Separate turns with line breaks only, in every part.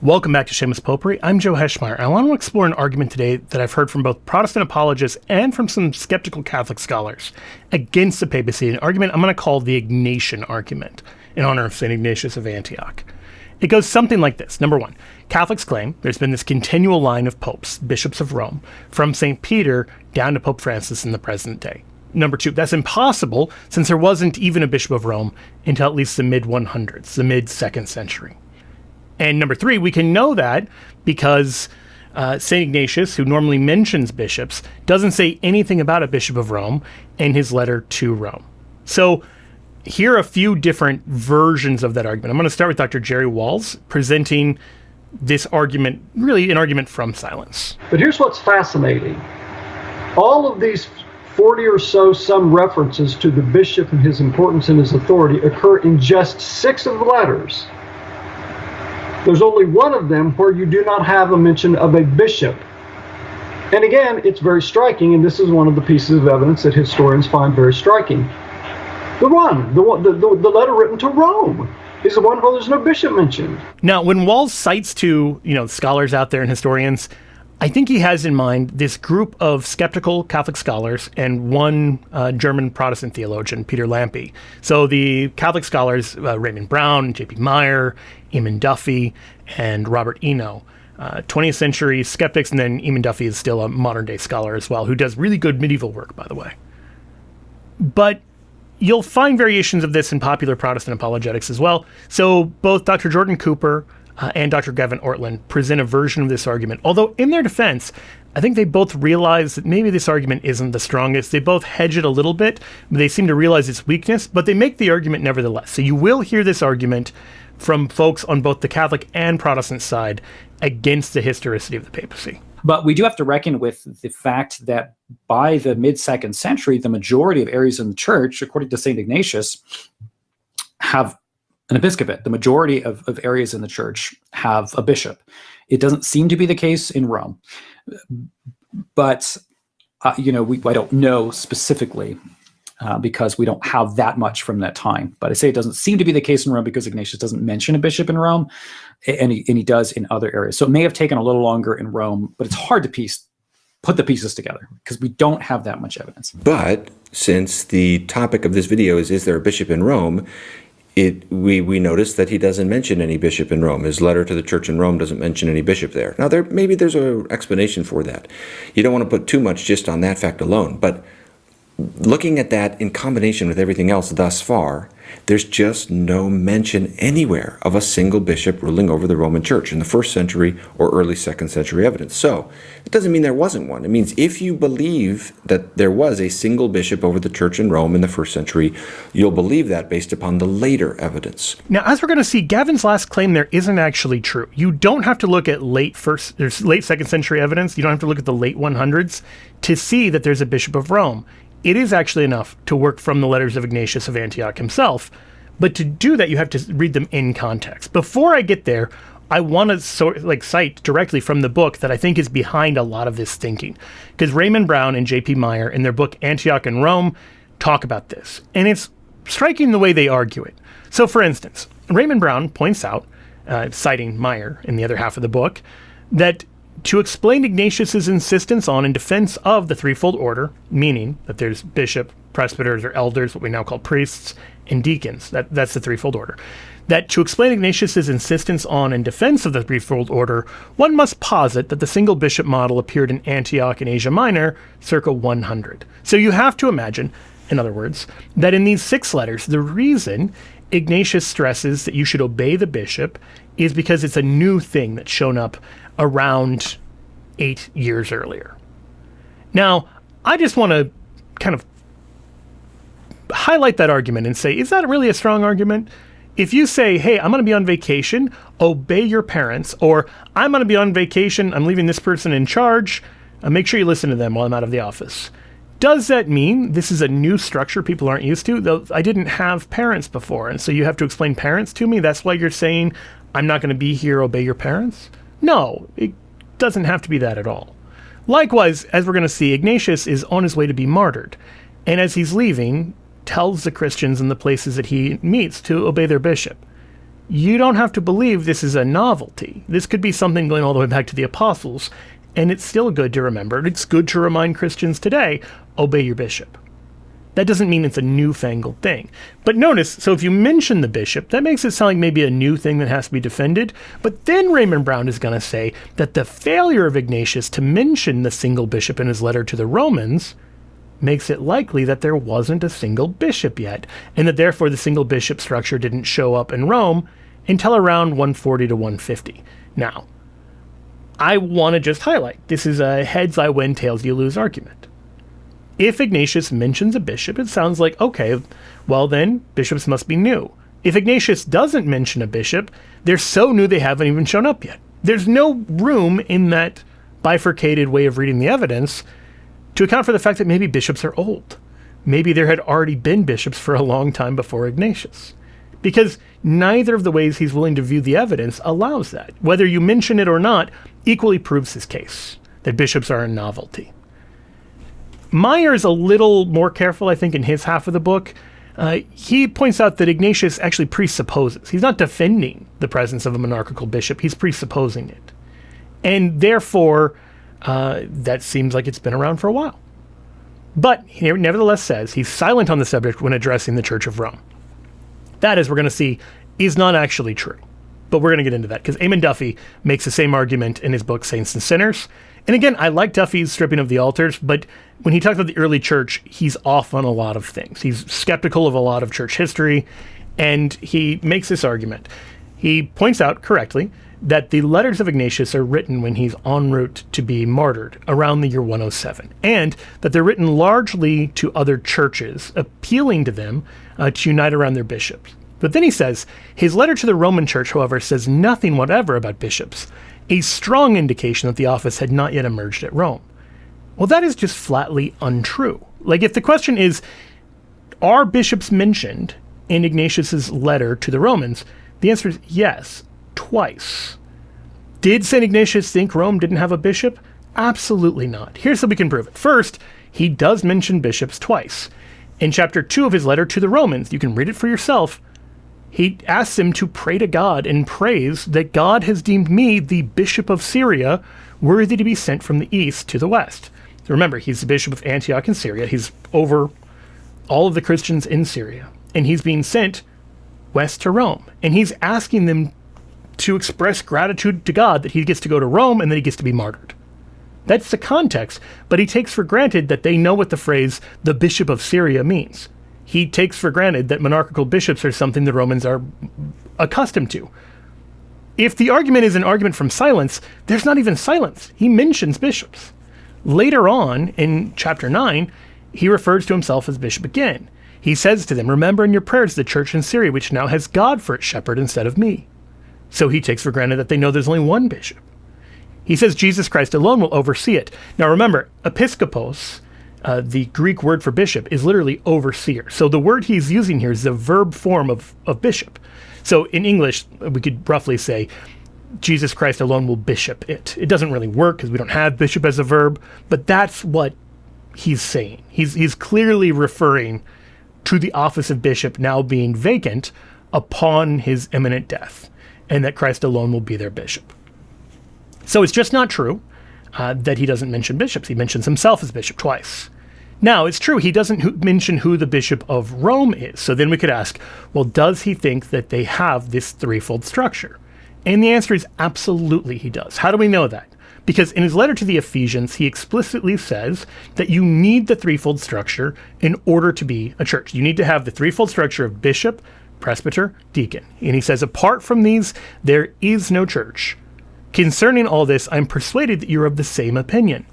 Welcome back to Shameless Popery. I'm Joe Heschmeyer. I want to explore an argument today that I've heard from both Protestant apologists and from some skeptical Catholic scholars against the papacy, an argument I'm going to call the Ignatian argument in honor of St. Ignatius of Antioch. It goes something like this. Number one, Catholics claim there's been this continual line of popes, bishops of Rome, from St. Peter down to Pope Francis in the present day. Number two, that's impossible since there wasn't even a bishop of Rome until at least the mid-100s, the mid-2nd century. And number three, we can know that because St. Ignatius, who normally mentions bishops, doesn't say anything about a bishop of Rome in his letter to Rome. So here are a few different versions of that argument. I'm going to start with Dr. Jerry Walls presenting this argument, really an argument from silence.
But here's what's fascinating. All of these 40 or so some references to the bishop and his importance and his authority occur in just 6 of the letters. There's only one of them where you do not have a mention of a bishop. And again, it's very striking, and this is one of the pieces of evidence that historians find very striking. The letter written to Rome is the one where there's no bishop mentioned.
Now, when Walls cites to, scholars out there and historians, I think he has in mind this group of skeptical Catholic scholars and one German Protestant theologian, Peter Lampe. So the Catholic scholars, Raymond Brown, J.P. Meier, Eamon Duffy, and Robert Eno. 20th century skeptics, and then Eamon Duffy is still a modern day scholar as well, who does really good medieval work, by the way. But you'll find variations of this in popular Protestant apologetics as well. So both Dr. Jordan Cooper and Dr. Gavin Ortlund present a version of this argument. Although in their defense, I think they both realize that maybe this argument isn't the strongest. They both hedge it a little bit, but they seem to realize its weakness, but they make the argument nevertheless. So you will hear this argument from folks on both the Catholic and Protestant side against the historicity of the papacy.
But we do have to reckon with the fact that by the mid-2nd century, the majority of areas in the church, according to St. Ignatius, have an episcopate. The majority of areas in the church have a bishop. It doesn't seem to be the case in Rome. But, I don't know specifically because we don't have that much from that time. But I say it doesn't seem to be the case in Rome because Ignatius doesn't mention a bishop in Rome, and he does in other areas. So it may have taken a little longer in Rome, but it's hard to put the pieces together because we don't have that much evidence.
But since the topic of this video is there a bishop in Rome, we notice that he doesn't mention any bishop in Rome. His letter to the church in Rome doesn't mention any bishop there. Now, maybe there's an explanation for that. You don't want to put too much just on that fact alone, but looking at that in combination with everything else thus far, there's just no mention anywhere of a single bishop ruling over the Roman Church in the 1st century or early 2nd century evidence. So it doesn't mean there wasn't one. It means if you believe that there was a single bishop over the church in Rome in the 1st century, you'll believe that based upon the later evidence.
Now, as we're going to see, Gavin's last claim there isn't actually true. You don't have to look at late 2nd century evidence. You don't have to look at the late 100s to see that there's a bishop of Rome. It is actually enough to work from the letters of Ignatius of Antioch himself, but to do that, you have to read them in context. Before I get there, I want to cite directly from the book that I think is behind a lot of this thinking, because Raymond Brown and J.P. Meier in their book Antioch and Rome talk about this, and it's striking the way they argue it. So, for instance, Raymond Brown points out, citing Meier in the other half of the book, that to explain Ignatius's insistence on and defense of the threefold order, meaning that there's bishop, presbyters, or elders, what we now call priests, and deacons, that's the threefold order, that to explain Ignatius's insistence on and defense of the threefold order, one must posit that the single bishop model appeared in Antioch and Asia Minor circa 100. So you have to imagine, in other words, that in these 6 letters, the reason Ignatius stresses that you should obey the bishop is because it's a new thing that's shown up around 8 years earlier. Now, I just want to kind of highlight that argument and say, is that really a strong argument? If you say, hey, I'm going to be on vacation, obey your parents, or I'm going to be on vacation, I'm leaving this person in charge, make sure you listen to them while I'm out of the office. Does that mean this is a new structure people aren't used to? Though I didn't have parents before, and so you have to explain parents to me? That's why you're saying, I'm not going to be here, obey your parents? No, it doesn't have to be that at all. Likewise, as we're going to see, Ignatius is on his way to be martyred, and as he's leaving, tells the Christians in the places that he meets to obey their bishop. you don't have to believe this is a novelty. This could be something going all the way back to the apostles, and it's still good to remember. It's good to remind Christians today, obey your bishop. That doesn't mean it's a newfangled thing. But notice, so if you mention the bishop, that makes it sound like maybe a new thing that has to be defended. But then Raymond Brown is going to say that the failure of Ignatius to mention the single bishop in his letter to the Romans makes it likely that there wasn't a single bishop yet, and that therefore the single bishop structure didn't show up in Rome until around 140 to 150. Now, I want to just highlight, this is a heads I win, tails you lose argument. If Ignatius mentions a bishop, it sounds like, okay, well then, bishops must be new. If Ignatius doesn't mention a bishop, they're so new they haven't even shown up yet. There's no room in that bifurcated way of reading the evidence to account for the fact that maybe bishops are old. Maybe there had already been bishops for a long time before Ignatius. Because neither of the ways he's willing to view the evidence allows that. Whether you mention it or not equally proves his case, that bishops are a novelty. Meier is a little more careful, I think, in his half of the book. He points out that Ignatius actually presupposes. He's not defending the presence of a monarchical bishop, he's presupposing it. And therefore, that seems like it's been around for a while. But he nevertheless says he's silent on the subject when addressing the Church of Rome. That, as we're going to see, is not actually true. But we're going to get into that, because Eamon Duffy makes the same argument in his book, Saints and Sinners. And again, I like Duffy's stripping of the altars, but when he talks about the early church, he's off on a lot of things. He's skeptical of a lot of church history, and he makes this argument. He points out correctly that the letters of Ignatius are written when he's en route to be martyred around the year 107, and that they're written largely to other churches, appealing to them to unite around their bishops. But then he says, his letter to the Roman Church, however, says nothing whatever about bishops, a strong indication that the office had not yet emerged at Rome. Well, that is just flatly untrue. Like, if the question is, are bishops mentioned in Ignatius's letter to the Romans? The answer is yes, twice. Did St. Ignatius think Rome didn't have a bishop? Absolutely not. Here's how we can prove it. First, he does mention bishops twice. In chapter 2 of his letter to the Romans, you can read it for yourself, he asks him to pray to God and praise that God has deemed me, the bishop of Syria, worthy to be sent from the east to the west. So remember, he's the bishop of Antioch in Syria. He's over all of the Christians in Syria. And he's being sent west to Rome. And he's asking them to express gratitude to God that he gets to go to Rome and that he gets to be martyred. That's the context, but he takes for granted that they know what the phrase, the bishop of Syria, means. He takes for granted that monarchical bishops are something the Romans are accustomed to. If the argument is an argument from silence, there's not even silence. He mentions bishops. Later on, in chapter 9, he refers to himself as bishop again. He says to them, remember in your prayers the church in Syria, which now has God for its shepherd instead of me. So he takes for granted that they know there's only one bishop. He says Jesus Christ alone will oversee it. Now remember, episkopos, the Greek word for bishop, is literally overseer. So the word he's using here is the verb form of bishop. So in English, we could roughly say, Jesus Christ alone will bishop it. It doesn't really work because we don't have bishop as a verb, but that's what he's saying. He's clearly referring to the office of bishop now being vacant upon his imminent death, and that Christ alone will be their bishop. So it's just not true that he doesn't mention bishops. He mentions himself as bishop twice. Now, it's true, he doesn't mention who the bishop of Rome is. So then we could ask, well, does he think that they have this threefold structure? And the answer is absolutely he does. How do we know that? Because in his letter to the Ephesians, he explicitly says that you need the threefold structure in order to be a church. You need to have the threefold structure of bishop, presbyter, deacon. And he says, apart from these, there is no church. Concerning all this, I'm persuaded that you're of the same opinion.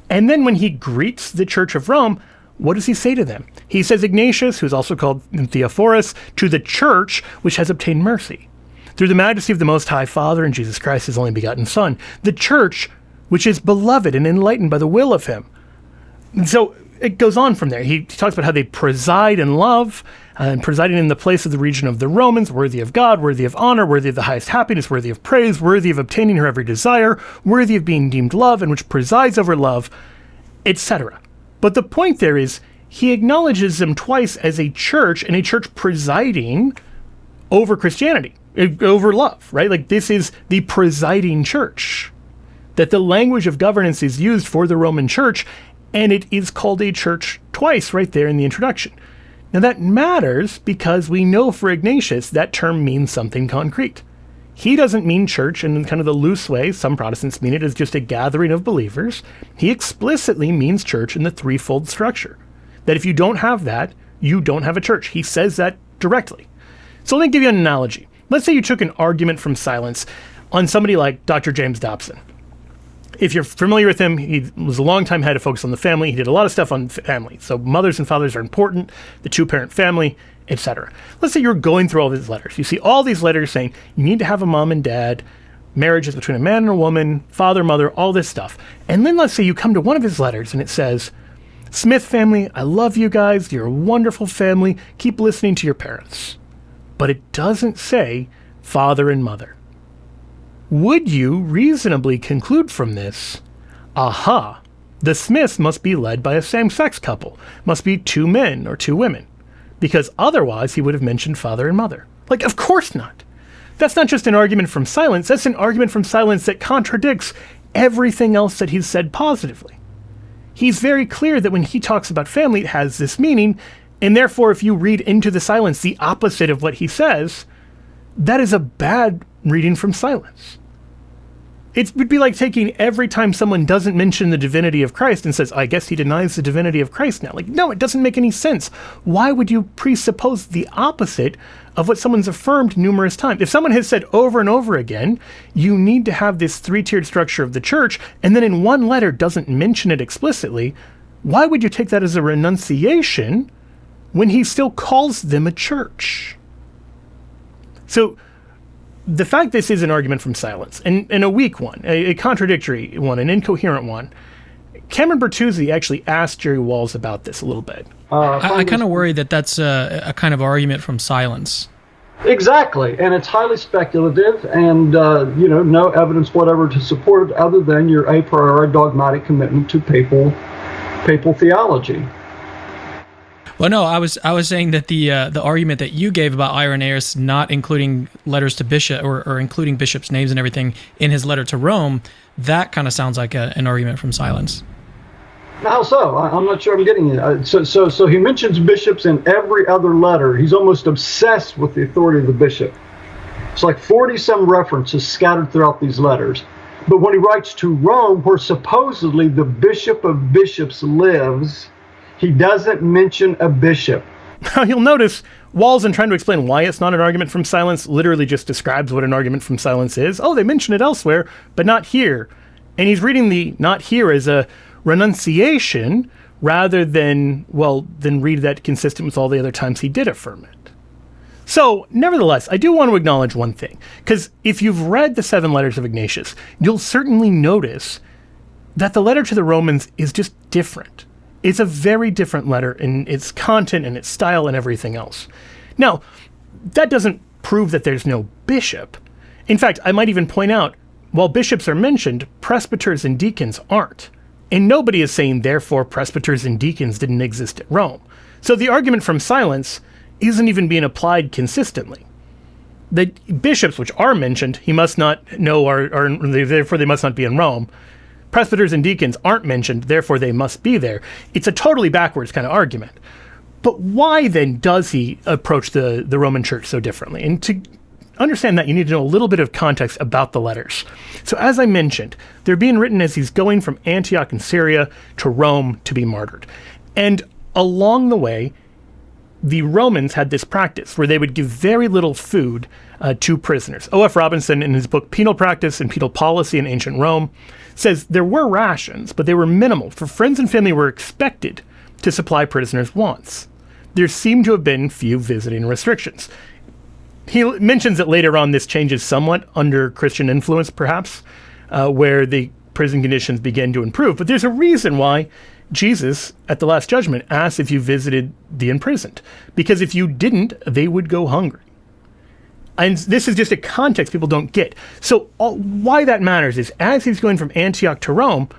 And then when he greets the Church of Rome, what does he say to them? He says, Ignatius, who's also called Theophorus, to the church which has obtained mercy, through the majesty of the Most High Father and Jesus Christ, his only begotten Son, the church which is beloved and enlightened by the will of him. And so it goes on from there. He talks about how they preside in love, and presiding in the place of the region of the Romans, worthy of God, worthy of honor, worthy of the highest happiness, worthy of praise, worthy of obtaining her every desire, worthy of being deemed love, and which presides over love, etc. But the point there is, he acknowledges them twice as a church, and a church presiding over Christianity. over love, right? Like, this is the presiding church, that the language of governance is used for the Roman church, and it is called a church twice right there in the introduction. Now that matters because we know for Ignatius that term means something concrete. He doesn't mean church in kind of the loose way some Protestants mean it as just a gathering of believers. He explicitly means church in the threefold structure. That if you don't have that, you don't have a church. He says that directly. So let me give you an analogy. Let's say you took an argument from silence on somebody like Dr. James Dobson. If you're familiar with him, he was a longtime head of Focus on the Family. He did a lot of stuff on family. So mothers and fathers are important, the two-parent family, etc. Let's say you're going through all these letters. You see all these letters saying you need to have a mom and dad, marriage is between a man and a woman, father, mother, all this stuff. And then let's say you come to one of his letters and it says, Smith family, I love you guys. You're a wonderful family. Keep listening to your parents. But it doesn't say father and mother. Would you reasonably conclude from this, aha, the Smiths must be led by a same-sex couple, must be two men or two women, because otherwise he would have mentioned father and mother. Like, of course not. That's not just an argument from silence, that's an argument from silence that contradicts everything else that he's said positively. He's very clear that when he talks about family, it has this meaning, and therefore if you read into the silence the opposite of what he says, that is a bad reading from silence. It would be like taking every time someone doesn't mention the divinity of Christ and says, I guess he denies the divinity of Christ now. Like, no, it doesn't make any sense. Why would you presuppose the opposite of what someone's affirmed numerous times? If someone has said over and over again, you need to have this three-tiered structure of the church, and then in one letter doesn't mention it explicitly, why would you take that as a renunciation when he still calls them a church? So, the fact this is an argument from silence, and a weak one, a contradictory one, an incoherent one, Cameron Bertuzzi actually asked Jerry Walls about this a little bit.
I kind of worry that that's a kind of argument from silence.
Exactly, and it's highly speculative, and no evidence whatever to support it other than your a priori dogmatic commitment to papal theology.
Well, no, I was saying that the argument that you gave about Irenaeus not including letters to bishop or including bishops' names and everything in his letter to Rome, that kind of sounds like an argument from silence.
How so? I'm not sure I'm getting it. So he mentions bishops in every other letter. He's almost obsessed with the authority of the bishop. It's like 40-some references scattered throughout these letters. But when he writes to Rome, where supposedly the bishop of bishops lives, he doesn't mention a bishop.
Now you'll notice Walls, in trying to explain why it's not an argument from silence, literally just describes what an argument from silence is. Oh, they mention it elsewhere, but not here. And he's reading the not here as a renunciation rather than read that consistent with all the other times he did affirm it. So, nevertheless, I do want to acknowledge one thing, because if you've read the 7 letters of Ignatius, you'll certainly notice that the letter to the Romans is just different. It's a very different letter in its content and its style and everything else. Now, that doesn't prove that there's no bishop. In fact, I might even point out, while bishops are mentioned, presbyters and deacons aren't. And nobody is saying, therefore, presbyters and deacons didn't exist at Rome. So the argument from silence isn't even being applied consistently. The bishops, which are mentioned, he must not know, therefore they must not be in Rome. Presbyters and deacons aren't mentioned, therefore they must be there. It's a totally backwards kind of argument. But why then does he approach the Roman church so differently? And to understand that, you need to know a little bit of context about the letters. So as I mentioned, they're being written as he's going from Antioch in Syria to Rome to be martyred. And along the way, the Romans had this practice where they would give very little food to prisoners. O.F. Robinson, in his book Penal Practice and Penal Policy in Ancient Rome, says there were rations, but they were minimal, for friends and family were expected to supply prisoners' wants. There seem to have been few visiting restrictions. He mentions that later on this changes somewhat under Christian influence, perhaps, where the prison conditions began to improve. But there's a reason why Jesus, at the Last Judgment, asks if you visited the imprisoned. Because if you didn't, they would go hungry. And this is just a context people don't get. So why that matters is, as he's going from Antioch to Rome,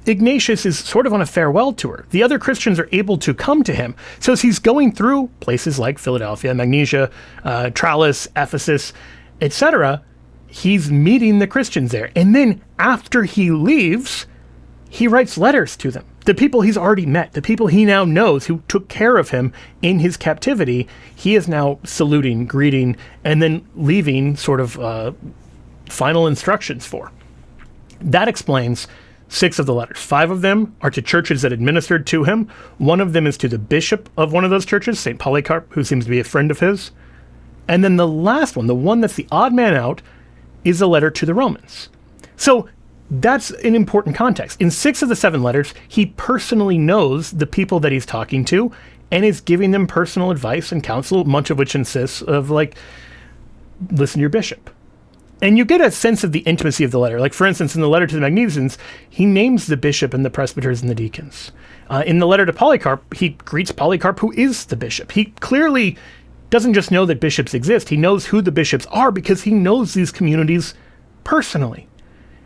Ignatius is sort of on a farewell tour. The other Christians are able to come to him. So as he's going through places like Philadelphia, Magnesia, Tralles, Ephesus, etc., he's meeting the Christians there. And then after he leaves, he writes letters to them. The people he's already met, the people he now knows who took care of him in his captivity, he is now saluting, greeting, and then leaving sort of final instructions for. That explains 6 of the letters. 5 of them are to churches that administered to him. 1 of them is to the bishop of one of those churches, St. Polycarp, who seems to be a friend of his. And then the last one, the one that's the odd man out, is a letter to the Romans. So that's an important context. In 6 of the 7 letters, he personally knows the people that he's talking to and is giving them personal advice and counsel, much of which insists of, like, listen to your bishop. And you get a sense of the intimacy of the letter. Like, for instance, in the letter to the Magnesians, he names the bishop and the presbyters and the deacons. In the letter to Polycarp, he greets Polycarp, who is the bishop. He clearly doesn't just know that bishops exist. He knows who the bishops are because he knows these communities personally.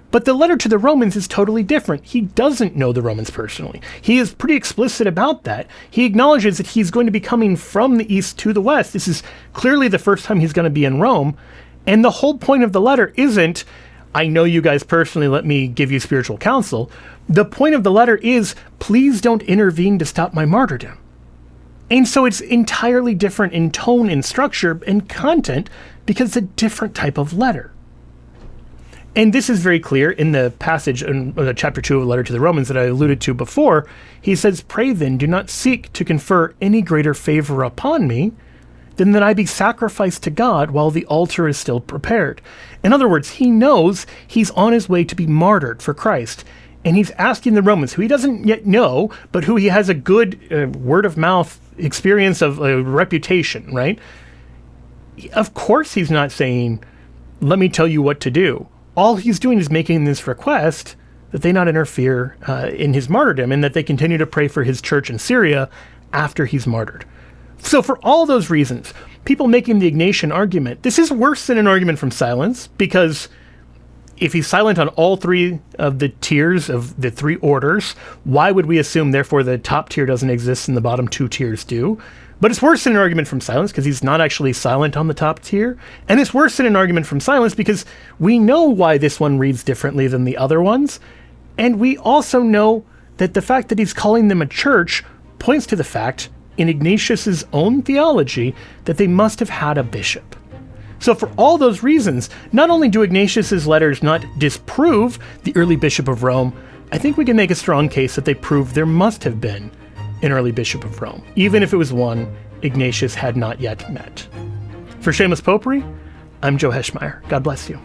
But the letter to the Romans is totally different. He doesn't know the Romans personally. He is pretty explicit about that. He acknowledges that he's going to be coming from the east to the west. This is clearly the first time he's going to be in Rome. And the whole point of the letter isn't, I know you guys personally, let me give you spiritual counsel. The point of the letter is, please don't intervene to stop my martyrdom. And so it's entirely different in tone and structure and content because it's a different type of letter. And this is very clear in the passage in chapter 2 of the letter to the Romans that I alluded to before. He says, pray then, do not seek to confer any greater favor upon me than that I be sacrificed to God while the altar is still prepared. In other words, he knows he's on his way to be martyred for Christ. And he's asking the Romans, who he doesn't yet know, but who he has a good word-of-mouth experience of reputation, right? Of course he's not saying, let me tell you what to do. All he's doing is making this request that they not interfere in his martyrdom and that they continue to pray for his church in Syria after he's martyred. So for all those reasons, people making the Ignatian argument, this is worse than an argument from silence, because if he's silent on all 3 of the tiers of the 3 orders, why would we assume, therefore, the top tier doesn't exist and the bottom 2 tiers do? But it's worse than an argument from silence because he's not actually silent on the top tier. And it's worse than an argument from silence because we know why this one reads differently than the other ones. And we also know that the fact that he's calling them a church points to the fact, in Ignatius's own theology, that they must have had a bishop. So for all those reasons, not only do Ignatius's letters not disprove the early bishop of Rome, I think we can make a strong case that they prove there must have been an early bishop of Rome, even if it was one Ignatius had not yet met. For Shameless Popery, I'm Joe Heschmeyer. God bless you.